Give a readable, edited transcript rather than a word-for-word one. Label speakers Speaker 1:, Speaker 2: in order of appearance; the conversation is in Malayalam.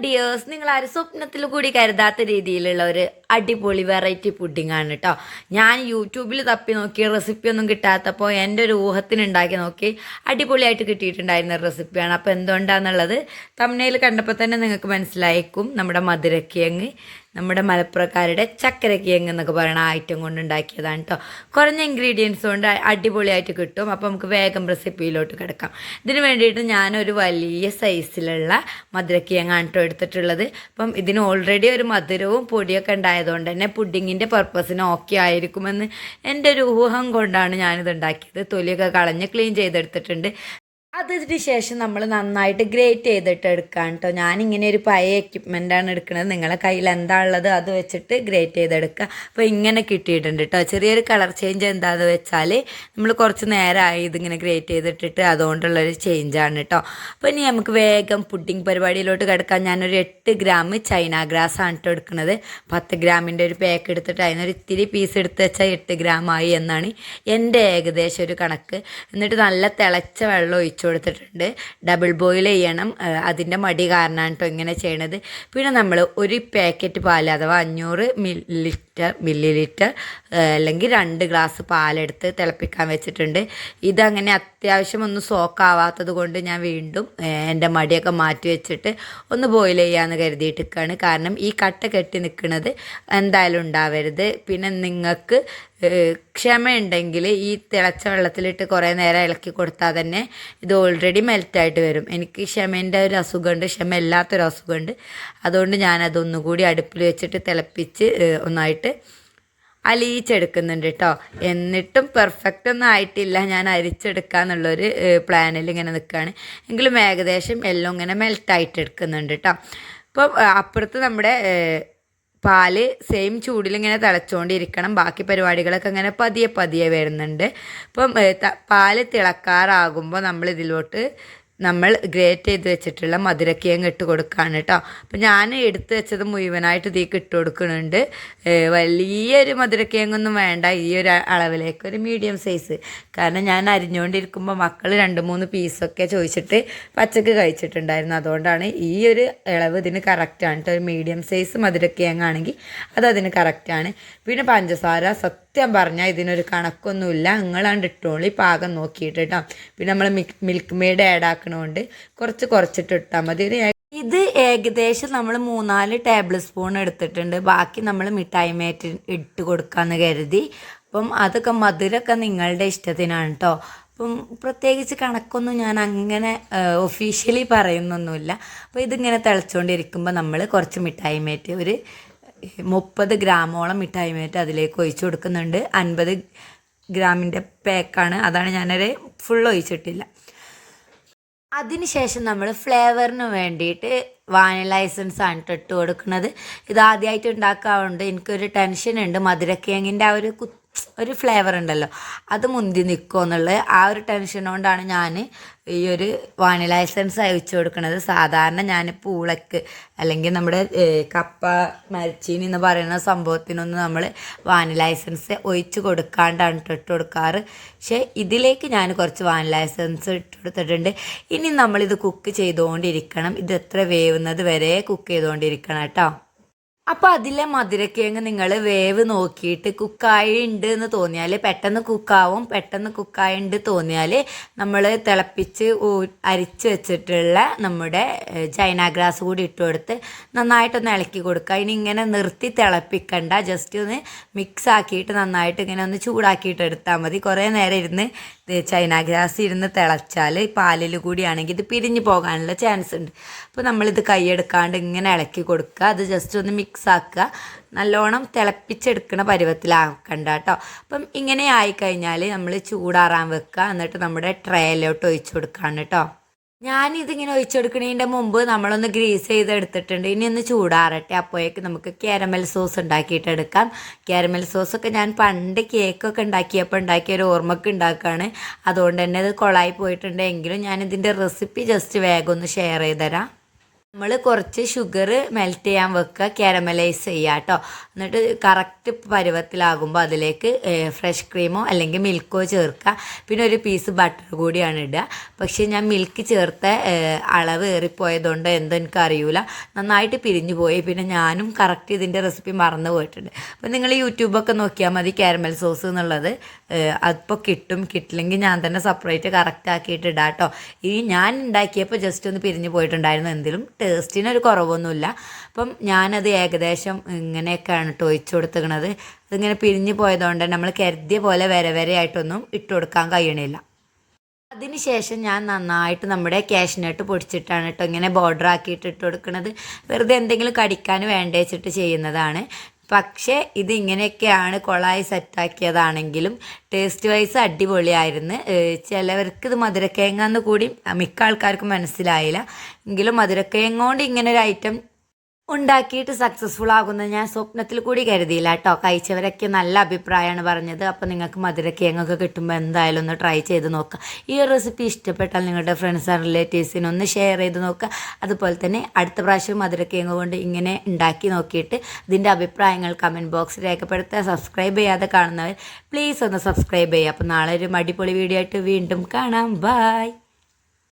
Speaker 1: ഡിയേഴ്സ്, നിങ്ങൾ ആരും സ്വപ്നത്തിൽ കൂടി കരുതാത്ത രീതിയിലുള്ള ഒരു അടിപൊളി വെറൈറ്റി പുഡിംഗ് ആണ് കേട്ടോ. ഞാൻ യൂട്യൂബിൽ തപ്പി നോക്കി റെസിപ്പി ഒന്നും കിട്ടാത്തപ്പോൾ എൻ്റെ ഒരു ഊഹത്തിന് ഉണ്ടാക്കി നോക്കി അടിപൊളിയായിട്ട് കിട്ടിയിട്ടുണ്ടായിരുന്ന റെസിപ്പിയാണ്. അപ്പോൾ എന്തുകൊണ്ടാണെന്നുള്ളത് തംബ്നെയിൽ കണ്ടപ്പോൾ തന്നെ നിങ്ങൾക്ക് മനസ്സിലായിരിക്കും. നമ്മുടെ മധുരക്കിഴങ്ങ്, നമ്മുടെ മലപ്പുറക്കാരുടെ ചക്കരക്കിഴങ്ങ് എന്നൊക്കെ പറയുന്ന ഐറ്റം കൊണ്ട് ഉണ്ടാക്കിയതാണ് കേട്ടോ. കുറഞ്ഞ ഇൻഗ്രീഡിയൻസ് കൊണ്ട് അടിപൊളിയായിട്ട് കിട്ടും. അപ്പോൾ നമുക്ക് വേഗം റെസിപ്പിയിലോട്ട് കിടക്കാം. ഇതിന് വേണ്ടിയിട്ട് ഞാനൊരു വലിയ സൈസിലുള്ള മധുരക്കിഴങ്ങാണ് കേട്ടോ എടുത്തിട്ടുള്ളത്. അപ്പം ഇതിന് ഓൾറെഡി ഒരു മധുരവും പൊടിയൊക്കെ ഉണ്ടായതുകൊണ്ട് തന്നെ പുഡിങ്ങിൻ്റെ പർപ്പസിന് ഓക്കെ ആയിരിക്കുമെന്ന് എൻ്റെ ഒരു ഊഹം കൊണ്ടാണ് ഞാനിത് ഉണ്ടാക്കിയത്. തൊലിയൊക്കെ കളഞ്ഞ് ക്ലീൻ ചെയ്തെടുത്തിട്ടുണ്ട്. അതിന് ശേഷം നമ്മൾ നന്നായിട്ട് ഗ്രേറ്റ് ചെയ്തിട്ട് എടുക്കാം കേട്ടോ. ഞാനിങ്ങനെ ഒരു പഴയ എക്യുപ്മെൻ്റാണ് എടുക്കുന്നത്. നിങ്ങളെ കയ്യിൽ എന്താ ഉള്ളത് അത് വെച്ചിട്ട് ഗ്രേറ്റ് ചെയ്തെടുക്കുക. അപ്പോൾ ഇങ്ങനെ കിട്ടിയിട്ടുണ്ട് കേട്ടോ. ചെറിയൊരു കളർ ചേഞ്ച് എന്താണെന്ന് വെച്ചാൽ നമ്മൾ കുറച്ച് നേരമായി ഇതിങ്ങനെ ഗ്രേറ്റ് ചെയ്തിട്ടിട്ട്, അതുകൊണ്ടുള്ളൊരു ചേഞ്ചാണ് കേട്ടോ. അപ്പോൾ ഇനി നമുക്ക് വേഗം പുഡിംഗ് പരിപാടിയിലോട്ട് കിടക്കാം. ഞാനൊരു 8 ഗ്രാം ചൈന ഗ്രാസ് ആണ് കേട്ടോ എടുക്കുന്നത്. 10 ഗ്രാമിൻ്റെ ഒരു പാക്ക് എടുത്തിട്ട് അതിനൊരു ഇത്തിരി പീസ് എടുത്ത് വെച്ചാൽ 8 ഗ്രാമായി എന്നാണ് എൻ്റെ ഏകദേശം ഒരു കണക്ക്. എന്നിട്ട് നല്ല തിളച്ച വെള്ളം ഒഴിച്ചു കൊടുത്തിട്ടുണ്ട്. ഡബിൾ ബോയിൽ ചെയ്യണം. അതിൻ്റെ മടി കാരണമാണ് കേട്ടോ ഇങ്ങനെ ചെയ്യണത്. പിന്നെ നമ്മൾ ഒരു പാക്കറ്റ് പാൽ അഥവാ 500 മില്ലി ലിറ്റർ അല്ലെങ്കിൽ 2 ഗ്ലാസ് പാലെടുത്ത് തിളപ്പിക്കാൻ വെച്ചിട്ടുണ്ട്. ഇതങ്ങനെ അത്യാവശ്യം ഒന്ന് സോക്കാവാത്തത് കൊണ്ട് ഞാൻ വീണ്ടും എൻ്റെ മടിയൊക്കെ മാറ്റി വെച്ചിട്ട് ഒന്ന് ബോയിൽ ചെയ്യാമെന്ന് കരുതിയിട്ടിരിക്കുകയാണ്. കാരണം ഈ കട്ട കെട്ടി നിൽക്കുന്നത് എന്തായാലും ഉണ്ടാവരുത്. പിന്നെ നിങ്ങൾക്ക് ക്ഷമയുണ്ടെങ്കിൽ ഈ തിളച്ച വെള്ളത്തിലിട്ട് കുറേ നേരം ഇളക്കി കൊടുത്താൽ തന്നെ ഇത് ഓൾറെഡി മെൽറ്റായിട്ട് വരും. എനിക്ക് ക്ഷമേൻ്റെ ഒരു അസുഖമുണ്ട്, ക്ഷമ ഇല്ലാത്തൊരു അസുഖമുണ്ട്. അതുകൊണ്ട് ഞാനതൊന്നുകൂടി അടുപ്പിൽ വെച്ചിട്ട് തിളപ്പിച്ച് ഒന്നായിട്ട് അലിയിച്ചെടുക്കുന്നുണ്ട് കേട്ടോ. എന്നിട്ടും പെർഫെക്റ്റ് ഒന്നും ആയിട്ടില്ല. ഞാൻ അരിച്ചെടുക്കാന്നുള്ളൊരു പ്ലാനിൽ ഇങ്ങനെ നിൽക്കുകയാണ്. എങ്കിലും ഏകദേശം എല്ലാം ഇങ്ങനെ മെൽറ്റായിട്ട് എടുക്കുന്നുണ്ട് കേട്ടോ. അപ്പം അപ്പുറത്ത് നമ്മുടെ പാല് സെയിം ചൂടിലിങ്ങനെ തിളച്ചുകൊണ്ടിരിക്കണം. ബാക്കി പരിപാടികളൊക്കെ ഇങ്ങനെ പതിയെ പതിയെ വരുന്നുണ്ട്. അപ്പം പാല് തിളക്കാറാകുമ്പോൾ നമ്മൾ ഗ്രേറ്റ് ചെയ്ത് വെച്ചിട്ടുള്ള മധുരക്കിഴങ്ങ് ഇട്ട് കൊടുക്കുകയാണ് കേട്ടോ. അപ്പം ഞാൻ എടുത്ത് വെച്ചത് മുഴുവനായിട്ട് ഇതിലേക്ക് ഇട്ട് കൊടുക്കുന്നുണ്ട്. വലിയൊരു മധുരക്കിഴങ്ങൊന്നും വേണ്ട, ഈ ഒരു അളവിലേക്ക് ഒരു മീഡിയം സൈസ്. കാരണം ഞാൻ അരിഞ്ഞുകൊണ്ടിരിക്കുമ്പോൾ മക്കൾ 2-3 പീസൊക്കെ ചോദിച്ചിട്ട് പച്ചക്ക് കഴിച്ചിട്ടുണ്ടായിരുന്നു. അതുകൊണ്ടാണ് ഈ ഒരു ഇളവ് ഇതിന് കറക്റ്റാണ് കേട്ടോ. ഒരു മീഡിയം സൈസ് മധുരക്കിഴങ്ങാണെങ്കിൽ അതതിന് കറക്റ്റാണ്. പിന്നെ പഞ്ചസാര സത്യം പറഞ്ഞാൽ ഇതിനൊരു കണക്കൊന്നുമില്ല, നിങ്ങളാണ്ട് ഇട്ടോളി പാകം നോക്കിയിട്ട് കേട്ടോ. പിന്നെ നമ്മൾ മിൽക്ക് മെയ്ഡ് ആഡ് ആക്കണോണ്ട് കുറച്ചിട്ട് ഇട്ടാൽ മതി. ഇത് ഏകദേശം നമ്മൾ 3-4 ടേബിൾ സ്പൂൺ എടുത്തിട്ടുണ്ട്. ബാക്കി നമ്മൾ മിഠായി മേറ്റ് ഇട്ട് കൊടുക്കാമെന്ന് കരുതി. അപ്പം അതൊക്കെ മധുരമൊക്കെ നിങ്ങളുടെ ഇഷ്ടത്തിനാണ് കേട്ടോ. അപ്പം പ്രത്യേകിച്ച് കണക്കൊന്നും ഞാൻ അങ്ങനെ ഒഫീഷ്യലി പറയുന്നൊന്നുമില്ല. അപ്പോൾ ഇതിങ്ങനെ തിളച്ചുകൊണ്ടിരിക്കുമ്പോൾ നമ്മൾ കുറച്ച് മിഠായി മേറ്റ്, ഒരു 30 ഗ്രാമോളം മിഠായി മേറ്റ് അതിലേക്ക് ഒഴിച്ചു കൊടുക്കുന്നുണ്ട്. 50 ഗ്രാമിൻ്റെ പാക്കാണ്, അതാണ് ഞാനൊരു ഫുൾ ഒഴിച്ചിട്ടില്ല. അതിനുശേഷം നമ്മൾ ഫ്ലേവറിന് വേണ്ടിയിട്ട് വാനില എസൻസ് ആണ് ഇട്ട് കൊടുക്കുന്നത്. ഇതാദ്യമായിട്ട് ഉണ്ടാക്കാറുണ്ട്, എനിക്കൊരു ടെൻഷനുണ്ട്. മധുരക്കിഴങ്ങിൻ്റെ ആ ഒരു ഫ്ലേവർ ഉണ്ടല്ലോ, അത് മുന്തി നിൽക്കുമോ എന്നുള്ളത് ആ ഒരു ടെൻഷൻ കൊണ്ടാണ് ഞാൻ ഈ ഒരു വാനില എസൻസ് ഒഴിച്ചു കൊടുക്കുന്നത്. സാധാരണ ഞാൻ പൂളക്ക് അല്ലെങ്കിൽ നമ്മുടെ കപ്പ മരച്ചീനി എന്ന് പറയുന്ന സംഭവത്തിനൊന്നും നമ്മൾ വാനില എസൻസ് ഒഴിച്ച് കൊടുക്കാണ്ടാണ് ഇട്ട് കൊടുക്കാറ്. പക്ഷേ ഇതിലേക്ക് ഞാൻ കുറച്ച് വാനില എസൻസ് ഇട്ട് കൊടുത്തിട്ടുണ്ട്. ഇനി നമ്മളിത് കുക്ക് ചെയ്തുകൊണ്ടിരിക്കണം. ഇത് എത്ര വേവുന്നത് വരെ കുക്ക് ചെയ്തുകൊണ്ടിരിക്കണം കേട്ടോ. അപ്പോൾ അതിലെ മധുരക്കിഴങ്ങ് നിങ്ങൾ വേവ് നോക്കിയിട്ട് കുക്കായി ഉണ്ട് എന്ന് തോന്നിയാൽ പെട്ടെന്ന് കുക്കാവും. പെട്ടെന്ന് കുക്കായി ഉണ്ട് തോന്നിയാൽ നമ്മൾ തിളപ്പിച്ച് അരിച്ച് വെച്ചിട്ടുള്ള നമ്മുടെ ചൈന ഗ്രാസ് കൂടി ഇട്ട് കൊടുത്ത് നന്നായിട്ടൊന്ന് ഇളക്കി കൊടുക്കുക. ഇനി ഇങ്ങനെ നിർത്തി തിളപ്പിക്കണ്ട, ജസ്റ്റ് ഒന്ന് മിക്സ് ആക്കിയിട്ട് നന്നായിട്ട് ഇങ്ങനെ ഒന്ന് ചൂടാക്കിയിട്ട് എടുത്താൽ മതി. കുറേ നേരം ഇരുന്ന് ചൈന ഗ്രാസ് ഇരുന്ന് തിളച്ചാൽ പാലിൽ കൂടിയാണെങ്കിൽ ഇത് പിരിഞ്ഞു പോകാനുള്ള ചാൻസ് ഉണ്ട്. അപ്പോൾ നമ്മളിത് കൈയെടുക്കാണ്ട് ഇങ്ങനെ ഇളക്കി കൊടുക്കുക. അത് ജസ്റ്റ് ഒന്ന് മിക്സ് ആക്കുക, നല്ലോണം തിളപ്പിച്ചെടുക്കണ പരുവത്തിലാക്കണ്ട കേട്ടോ. അപ്പം ഇങ്ങനെ ആയിക്കഴിഞ്ഞാൽ നമ്മൾ ചൂടാറാൻ വെക്കുക. എന്നിട്ട് നമ്മുടെ ട്രേയിലോട്ട് ഒഴിച്ചു കൊടുക്കുകയാണ് കേട്ടോ. ഞാനിതിങ്ങനെ ഒഴിച്ചെടുക്കുന്നതിൻ്റെ മുമ്പ് നമ്മളൊന്ന് ഗ്രീസ് ചെയ്തെടുത്തിട്ടുണ്ട്. ഇനി ഒന്ന് ചൂടാറട്ടെ, അപ്പോഴേക്ക് നമുക്ക് കാരമൽ സോസ് ഉണ്ടാക്കിയിട്ടെടുക്കാം. കാരമൽ സോസൊക്കെ ഞാൻ പണ്ട് കേക്കൊക്കെ ഉണ്ടാക്കിയപ്പോൾ ഉണ്ടാക്കിയ ഒരു ഓർമ്മക്ക് ഉണ്ടാക്കുകയാണ്. അതുകൊണ്ട് തന്നെ ഇത് കൊളായി പോയിട്ടുണ്ടെങ്കിലും ഞാനിതിൻ്റെ റെസിപ്പി ജസ്റ്റ് വേഗം ഒന്ന് ഷെയർ ചെയ്ത് തരാം. നമ്മൾ കുറച്ച് ഷുഗർ മെൽറ്റ് ചെയ്യാൻ വെക്കുക, കാരമലൈസ് ചെയ്യുക കേട്ടോ. എന്നിട്ട് കറക്റ്റ് പരുവത്തിലാകുമ്പോൾ അതിലേക്ക് ഫ്രഷ് ക്രീമോ അല്ലെങ്കിൽ മിൽക്കോ ചേർക്കുക. പിന്നെ ഒരു പീസ് ബട്ടർ കൂടിയാണ് ഇടുക. പക്ഷേ ഞാൻ മിൽക്ക് ചേർത്ത അളവ് ഏറിപ്പോയതുകൊണ്ട് എന്തോ എനിക്കറിയില്ല, നന്നായിട്ട് പിരിഞ്ഞു പോയി. പിന്നെ ഞാനും കറക്റ്റ് ഇതിൻ്റെ റെസിപ്പി മറന്നു പോയിട്ടുണ്ട്. അപ്പോൾ നിങ്ങൾ യൂട്യൂബൊക്കെ നോക്കിയാൽ മതി കാരമൽ സോസ് എന്നുള്ളത്. അതിപ്പോൾ കിട്ടും, കിട്ടില്ലെങ്കിൽ ഞാൻ തന്നെ സെപ്പറേറ്റ് കറക്റ്റ് ആക്കിയിട്ട് ഇടാം കേട്ടോ. ഈ ഞാൻ ഉണ്ടാക്കിയപ്പോൾ ജസ്റ്റ് ഒന്ന് പിരിഞ്ഞു പോയിട്ടുണ്ടായിരുന്നു, എന്തെങ്കിലും ടേസ്റ്റിനൊരു കുറവൊന്നുമില്ല. അപ്പം ഞാനത് ഏകദേശം ഇങ്ങനെയൊക്കെയാണ് കേട്ടോ ഒഴിച്ചു കൊടുത്തിരിക്കുന്നത്. ഇതിങ്ങനെ പിരിഞ്ഞു പോയതുകൊണ്ട് നമ്മൾ കരുതിയ പോലെ വരയായിട്ടൊന്നും ഇട്ട് കൊടുക്കാൻ കഴിയണില്ല. അതിനുശേഷം ഞാൻ നന്നായിട്ട് നമ്മുടെ കാഷ്നട്ട് പൊടിച്ചിട്ടാണ് കേട്ടോ ഇങ്ങനെ ബോർഡർ ആക്കിയിട്ട് ഇട്ട് കൊടുക്കുന്നത്. വെറുതെ എന്തെങ്കിലും കടിക്കാൻ വേണ്ട വെച്ചിട്ട് ചെയ്യുന്നതാണ്. പക്ഷേ ഇതിങ്ങനെയൊക്കെയാണ് കൊളായി സെറ്റാക്കിയതാണെങ്കിലും ടേസ്റ്റ് വൈസ് അടിപൊളിയായിരുന്നു. ചിലവർക്ക് ഇത് മധുരക്കിഴങ്ങാന്ന് കൂടി മിക്ക ആൾക്കാർക്കും മനസ്സിലായില്ല. എങ്കിലും മധുരക്കിഴങ്ങ് കൊണ്ട് ഇങ്ങനെ ഒരു ഐറ്റം ഉണ്ടാക്കിയിട്ട് സക്സസ്ഫുൾ ആകുന്നത് ഞാൻ സ്വപ്നത്തിൽ കൂടി കരുതിയില്ല കേട്ടോ. കഴിച്ചവരൊക്കെ നല്ല അഭിപ്രായമാണ് പറഞ്ഞത്. അപ്പോൾ നിങ്ങൾക്ക് മധുരക്കിഴങ്ങൊക്കെ കിട്ടുമ്പോൾ എന്തായാലും ഒന്ന് ട്രൈ ചെയ്ത് നോക്കുക. ഈ ഒരു റെസിപ്പി ഇഷ്ടപ്പെട്ടാൽ നിങ്ങളുടെ ഫ്രണ്ട്സ് ആൻഡ് റിലേറ്റീവ്സിന് ഒന്ന് ഷെയർ ചെയ്ത് നോക്കുക. അതുപോലെ തന്നെ അടുത്ത പ്രാവശ്യം മധുരക്കിഴങ്ങ് കൊണ്ട് ഇങ്ങനെ ഉണ്ടാക്കി നോക്കിയിട്ട് ഇതിൻ്റെ അഭിപ്രായങ്ങൾ കമൻറ്റ് ബോക്സിൽ രേഖപ്പെടുത്തുക. സബ്സ്ക്രൈബ് ചെയ്യാതെ കാണുന്നവർ പ്ലീസ് ഒന്ന് സബ്സ്ക്രൈബ് ചെയ്യുക. അപ്പോൾ നാളെ ഒരു അടിപൊളി വീഡിയോ ആയിട്ട് വീണ്ടും കാണാം. ബൈ.